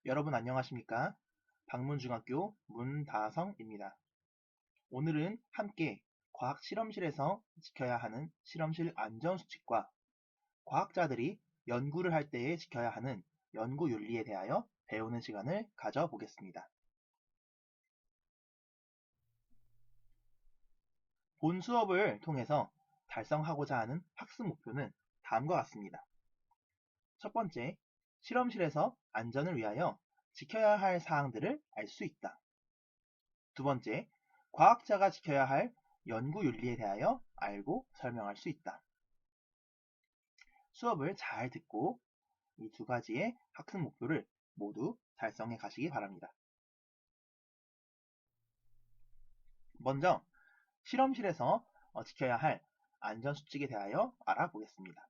여러분 안녕하십니까? 방문중학교 문다성입니다. 오늘은 함께 과학 실험실에서 지켜야 하는 실험실 안전수칙과 과학자들이 연구를 할 때에 지켜야 하는 연구윤리에 대하여 배우는 시간을 가져보겠습니다. 본 수업을 통해서 달성하고자 하는 학습 목표는 다음과 같습니다. 첫 번째, 실험실에서 안전을 위하여 지켜야 할 사항들을 알 수 있다. 두 번째, 과학자가 지켜야 할 연구 윤리에 대하여 알고 설명할 수 있다. 수업을 잘 듣고 이 두 가지의 학습 목표를 모두 달성해 가시기 바랍니다. 먼저 실험실에서 지켜야 할 안전수칙에 대하여 알아보겠습니다.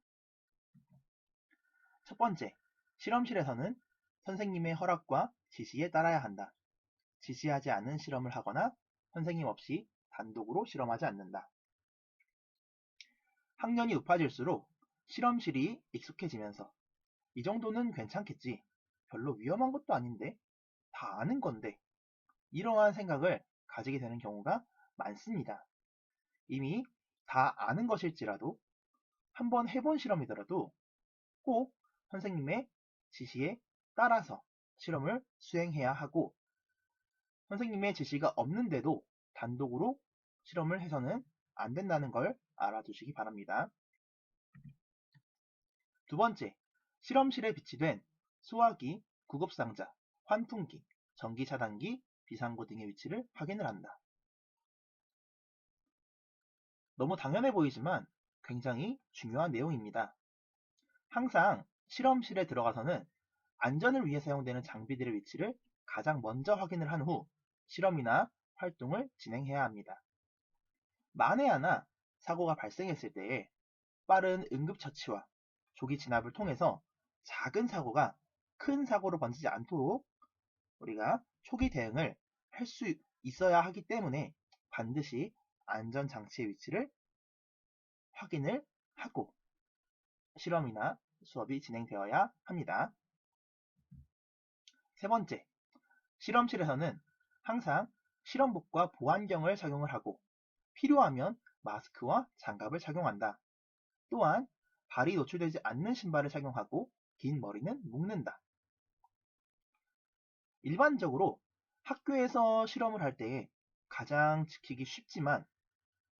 첫 번째, 실험실에서는 선생님의 허락과 지시에 따라야 한다. 지시하지 않은 실험을 하거나 선생님 없이 단독으로 실험하지 않는다. 학년이 높아질수록 실험실이 익숙해지면서 이 정도는 괜찮겠지. 별로 위험한 것도 아닌데. 다 아는 건데. 이러한 생각을 가지게 되는 경우가 많습니다. 이미 다 아는 것일지라도 한번 해본 실험이더라도 꼭 선생님의 지시에 따라서 실험을 수행해야 하고 선생님의 지시가 없는데도 단독으로 실험을 해서는 안 된다는 걸 알아두시기 바랍니다. 두 번째, 실험실에 비치된 소화기, 구급상자, 환풍기, 전기차단기, 비상구 등의 위치를 확인을 한다. 너무 당연해 보이지만 굉장히 중요한 내용입니다. 항상 실험실에 들어가서는 안전을 위해 사용되는 장비들의 위치를 가장 먼저 확인을 한 후 실험이나 활동을 진행해야 합니다. 만에 하나 사고가 발생했을 때에 빠른 응급처치와 조기 진압을 통해서 작은 사고가 큰 사고로 번지지 않도록 우리가 초기 대응을 할 수 있어야 하기 때문에 반드시 안전장치의 위치를 확인을 하고 실험이나 수업이 진행되어야 합니다. 세 번째, 실험실에서는 항상 실험복과 보안경을 착용을 하고 필요하면 마스크와 장갑을 착용한다. 또한 발이 노출되지 않는 신발을 착용하고 긴 머리는 묶는다. 일반적으로 학교에서 실험을 할 때 가장 지키기 쉽지만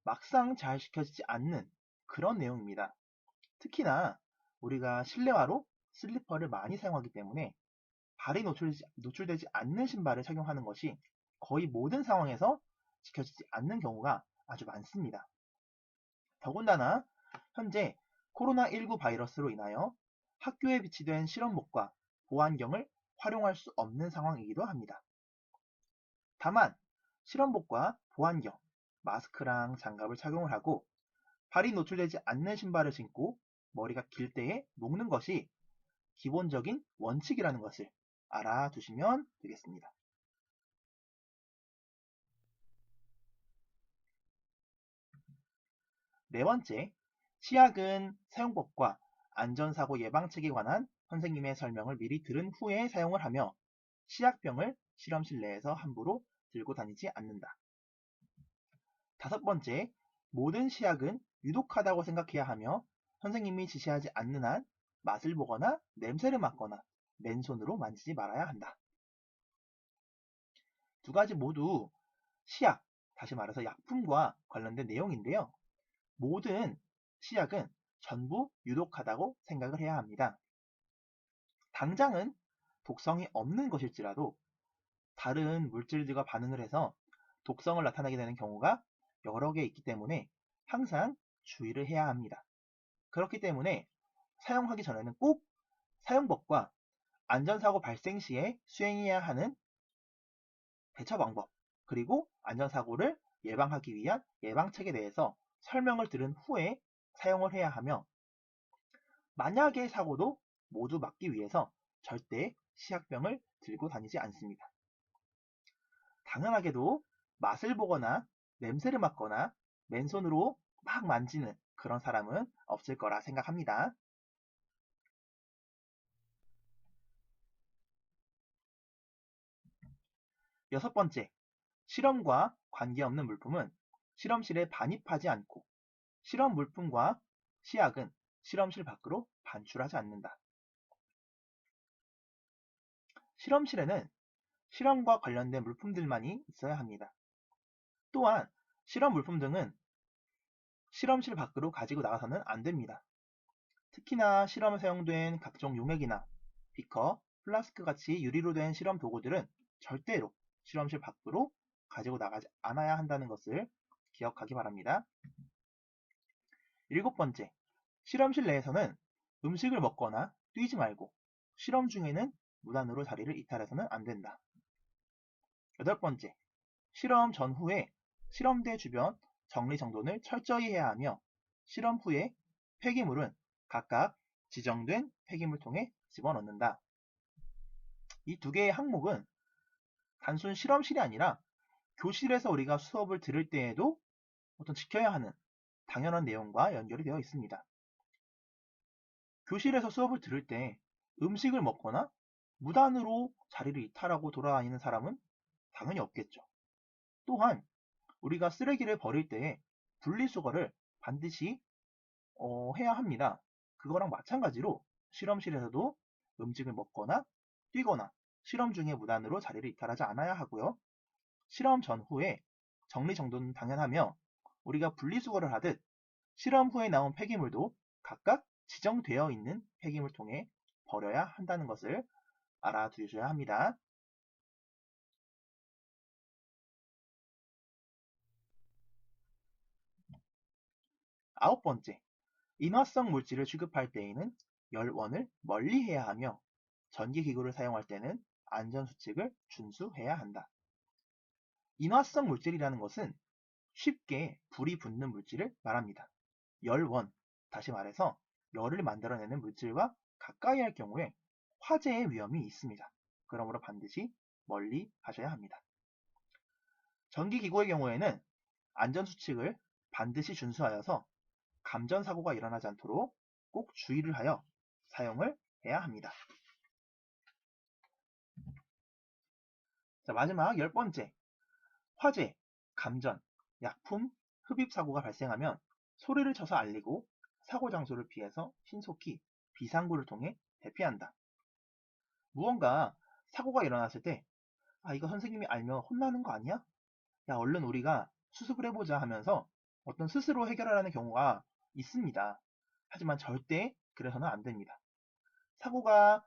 막상 잘 지켜지지 않는 그런 내용입니다. 특히나 우리가 실내화로 슬리퍼를 많이 사용하기 때문에 발이 노출되지 않는 신발을 착용하는 것이 거의 모든 상황에서 지켜지지 않는 경우가 아주 많습니다. 더군다나 현재 코로나19 바이러스로 인하여 학교에 비치된 실험복과 보안경을 활용할 수 없는 상황이기도 합니다. 다만 실험복과 보안경, 마스크랑 장갑을 착용을 하고 발이 노출되지 않는 신발을 신고 머리가 길 때에 묶는 것이 기본적인 원칙이라는 것을 알아두시면 되겠습니다. 네 번째, 치약은 사용법과 안전사고 예방책에 관한 선생님의 설명을 미리 들은 후에 사용을 하며 치약병을 실험실 내에서 함부로 들고 다니지 않는다. 다섯 번째, 모든 치약은 유독하다고 생각해야 하며 선생님이 지시하지 않는 한 맛을 보거나 냄새를 맡거나 맨손으로 만지지 말아야 한다. 두 가지 모두 치약, 다시 말해서 약품과 관련된 내용인데요. 모든 치약은 전부 유독하다고 생각을 해야 합니다. 당장은 독성이 없는 것일지라도 다른 물질들과 반응을 해서 독성을 나타나게 되는 경우가 여러 개 있기 때문에 항상 주의를 해야 합니다. 그렇기 때문에 사용하기 전에는 꼭 사용법과 안전사고 발생 시에 수행해야 하는 대처 방법, 그리고 안전사고를 예방하기 위한 예방책에 대해서 설명을 들은 후에 사용을 해야 하며 만약의 사고도 모두 막기 위해서 절대 치약병을 들고 다니지 않습니다. 당연하게도 맛을 보거나 냄새를 맡거나 맨손으로 막 만지는 그런 사람은 없을 거라 생각합니다. 6번째, 실험과 관계없는 물품은 실험실에 반입하지 않고 실험 물품과 시약은 실험실 밖으로 반출하지 않는다. 실험실에는 실험과 관련된 물품들만이 있어야 합니다. 또한 실험 물품 등은 실험실 밖으로 가지고 나가서는 안 됩니다. 특히나 실험에 사용된 각종 용액이나 비커, 플라스크 같이 유리로 된 실험 도구들은 절대로 실험실 밖으로 가지고 나가지 않아야 한다는 것을 기억하기 바랍니다. 7번째, 실험실 내에서는 음식을 먹거나 뛰지 말고 실험 중에는 무단으로 자리를 이탈해서는 안 된다. 8번째, 실험 전후에 실험대 주변 정리정돈을 철저히 해야 하며 실험 후에 폐기물은 각각 지정된 폐기물통에 집어넣는다. 이 두 개의 항목은 단순 실험실이 아니라 교실에서 우리가 수업을 들을 때에도 어떤 지켜야 하는 당연한 내용과 연결이 되어 있습니다. 교실에서 수업을 들을 때 음식을 먹거나 무단으로 자리를 이탈하고 돌아다니는 사람은 당연히 없겠죠. 또한 우리가 쓰레기를 버릴 때에 분리수거를 반드시 해야 합니다. 그거랑 마찬가지로 실험실에서도 음식을 먹거나 뛰거나 실험 중에 무단으로 자리를 이탈하지 않아야 하고요. 실험 전후에 정리정돈은 당연하며 우리가 분리수거를 하듯 실험 후에 나온 폐기물도 각각 지정되어 있는 폐기물통에 버려야 한다는 것을 알아두셔야 합니다. 9번째, 인화성 물질을 취급할 때에는 열원을 멀리해야 하며 전기기구를 사용할 때는 안전수칙을 준수해야 한다. 인화성 물질이라는 것은 쉽게 불이 붙는 물질을 말합니다. 열원, 다시 말해서 열을 만들어내는 물질과 가까이 할 경우에 화재의 위험이 있습니다. 그러므로 반드시 멀리 하셔야 합니다. 전기기구의 경우에는 안전수칙을 반드시 준수하여서 감전사고가 일어나지 않도록 꼭 주의를 하여 사용을 해야 합니다. 자, 마지막 10번째, 화재, 감전, 약품, 흡입 사고가 발생하면 소리를 쳐서 알리고 사고 장소를 피해서 신속히 비상구를 통해 대피한다. 무언가 사고가 일어났을 때 이거 선생님이 알면 혼나는 거 아니야? 야, 얼른 우리가 수습을 해보자 하면서 어떤 스스로 해결하라는 경우가 있습니다. 하지만 절대 그래서는 안 됩니다. 사고가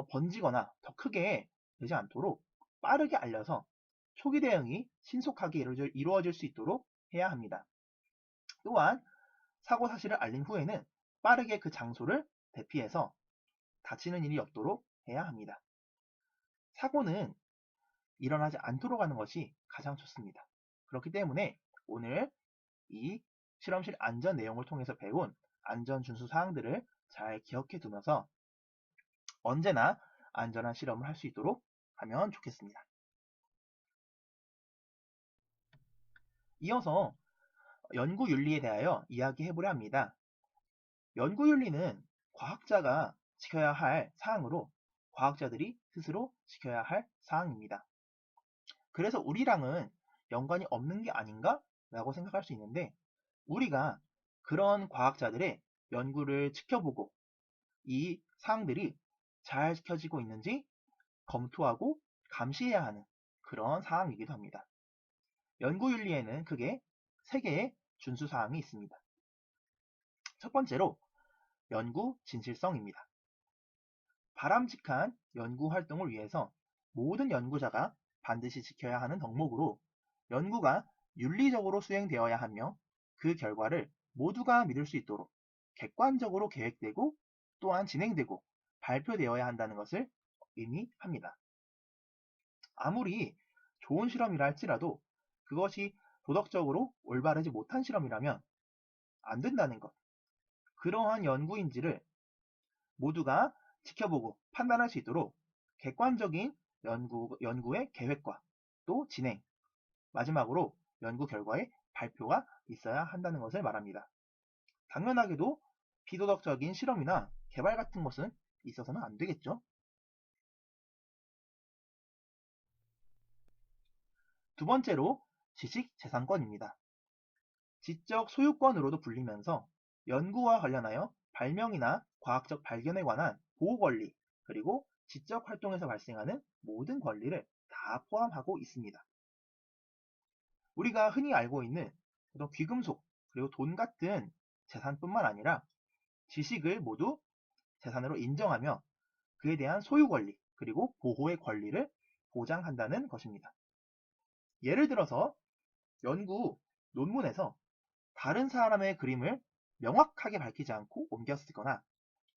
번지거나 더 크게 되지 않도록 빠르게 알려서 초기 대응이 신속하게 이루어질 수 있도록 해야 합니다. 또한 사고 사실을 알린 후에는 빠르게 그 장소를 대피해서 다치는 일이 없도록 해야 합니다. 사고는 일어나지 않도록 하는 것이 가장 좋습니다. 그렇기 때문에 오늘 이 실험실 안전 내용을 통해서 배운 안전 준수 사항들을 잘 기억해 두면서 언제나 안전한 실험을 할 수 있도록 하면 좋겠습니다. 이어서 연구윤리에 대하여 이야기해 보려 합니다. 연구윤리는 과학자가 지켜야 할 사항으로 과학자들이 스스로 지켜야 할 사항입니다. 그래서 우리랑은 연관이 없는 게 아닌가? 라고 생각할 수 있는데 우리가 그런 과학자들의 연구를 지켜보고 이 사항들이 잘 지켜지고 있는지 검토하고 감시해야 하는 그런 사항이기도 합니다. 연구윤리에는 크게 3개의 준수사항이 있습니다. 첫 번째로 연구 진실성입니다. 바람직한 연구 활동을 위해서 모든 연구자가 반드시 지켜야 하는 덕목으로 연구가 윤리적으로 수행되어야 하며 그 결과를 모두가 믿을 수 있도록 객관적으로 계획되고 또한 진행되고 발표되어야 한다는 것을 의미합니다. 아무리 좋은 실험이라 할지라도 그것이 도덕적으로 올바르지 못한 실험이라면 안 된다는 것. 그러한 연구인지를 모두가 지켜보고 판단할 수 있도록 객관적인 연구의 계획과 또 진행, 마지막으로 연구 결과의 발표가 있어야 한다는 것을 말합니다. 당연하게도 비도덕적인 실험이나 개발 같은 것은 있어서는 안 되겠죠. 두 번째로 지식재산권입니다. 지적 소유권으로도 불리면서 연구와 관련하여 발명이나 과학적 발견에 관한 보호권리, 그리고 지적 활동에서 발생하는 모든 권리를 다 포함하고 있습니다. 우리가 흔히 알고 있는 어떤 귀금속, 그리고 돈 같은 재산뿐만 아니라 지식을 모두 재산으로 인정하며 그에 대한 소유 권리, 그리고 보호의 권리를 보장한다는 것입니다. 예를 들어서 연구 논문에서 다른 사람의 그림을 명확하게 밝히지 않고 옮겨 쓰거나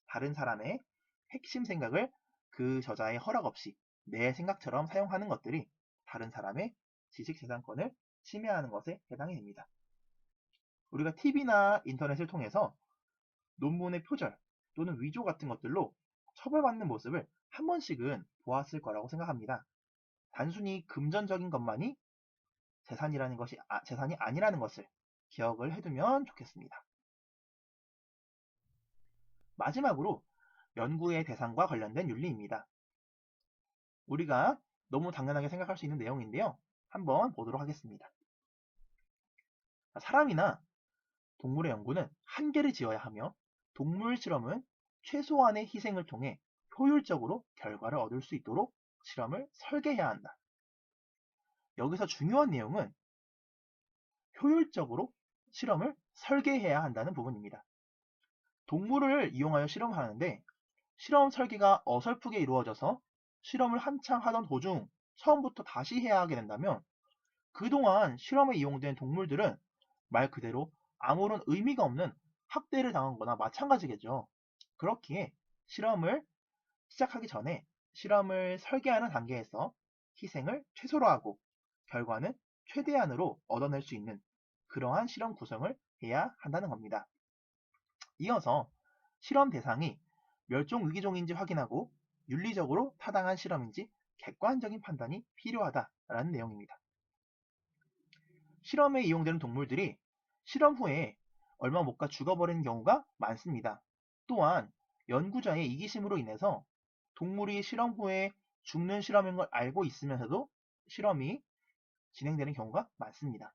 다른 사람의 핵심 생각을 그 저자의 허락 없이 내 생각처럼 사용하는 것들이 다른 사람의 지식재산권을 침해하는 것에 해당이 됩니다. 우리가 TV나 인터넷을 통해서 논문의 표절 또는 위조 같은 것들로 처벌받는 모습을 한 번씩은 보았을 거라고 생각합니다. 단순히 금전적인 것만이 재산이 아니라는 것을 기억을 해두면 좋겠습니다. 마지막으로 연구의 대상과 관련된 윤리입니다. 우리가 너무 당연하게 생각할 수 있는 내용인데요. 한번 보도록 하겠습니다. 사람이나 동물의 연구는 한계를 지어야 하며 동물 실험은 최소한의 희생을 통해 효율적으로 결과를 얻을 수 있도록 실험을 설계해야 한다. 여기서 중요한 내용은 효율적으로 실험을 설계해야 한다는 부분입니다. 동물을 이용하여 실험을 하는데 실험 설계가 어설프게 이루어져서 실험을 한창 하던 도중 처음부터 다시 해야 하게 된다면 그동안 실험에 이용된 동물들은 말 그대로 아무런 의미가 없는 학대를 당한 거나 마찬가지겠죠. 그렇기에 실험을 시작하기 전에 실험을 설계하는 단계에서 희생을 최소로 하고 결과는 최대한으로 얻어낼 수 있는 그러한 실험 구성을 해야 한다는 겁니다. 이어서 실험 대상이 멸종위기종인지 확인하고 윤리적으로 타당한 실험인지 객관적인 판단이 필요하다라는 내용입니다. 실험에 이용되는 동물들이 실험 후에 얼마 못 가 죽어버리는 경우가 많습니다. 또한 연구자의 이기심으로 인해서 동물이 실험 후에 죽는 실험인 걸 알고 있으면서도 실험이 진행되는 경우가 많습니다.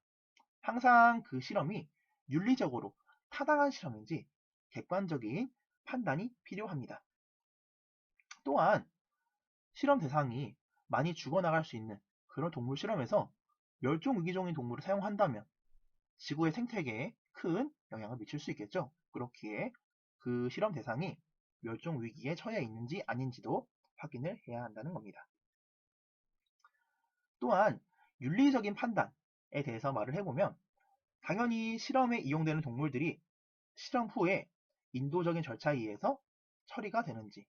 항상 그 실험이 윤리적으로 타당한 실험인지 객관적인 판단이 필요합니다. 또한 실험 대상이 많이 죽어나갈 수 있는 그런 동물 실험에서 멸종위기종인 동물을 사용한다면 지구의 생태계에 큰 영향을 미칠 수 있겠죠. 그렇기에 그 실험 대상이 멸종위기에 처해 있는지 아닌지도 확인을 해야 한다는 겁니다. 또한 윤리적인 판단에 대해서 말을 해보면 당연히 실험에 이용되는 동물들이 실험 후에 인도적인 절차에 의해서 처리가 되는지,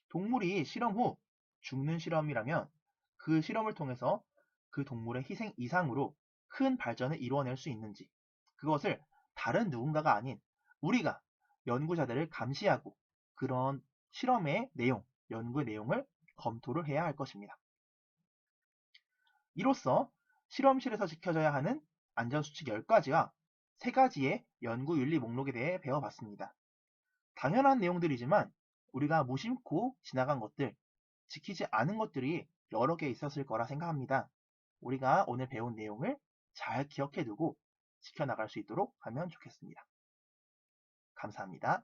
동물이 실험 후 죽는 실험이라면 그 실험을 통해서 그 동물의 희생 이상으로 큰 발전을 이루어낼 수 있는지, 그것을 다른 누군가가 아닌 우리가 연구자들을 감시하고 그런 실험의 내용, 연구의 내용을 검토를 해야 할 것입니다. 이로써 실험실에서 지켜져야 하는 안전수칙 10가지와 3가지의 연구윤리 목록에 대해 배워봤습니다. 당연한 내용들이지만 우리가 무심코 지나간 것들, 지키지 않은 것들이 여러 개 있었을 거라 생각합니다. 우리가 오늘 배운 내용을 잘 기억해두고 지켜나갈 수 있도록 하면 좋겠습니다. 감사합니다.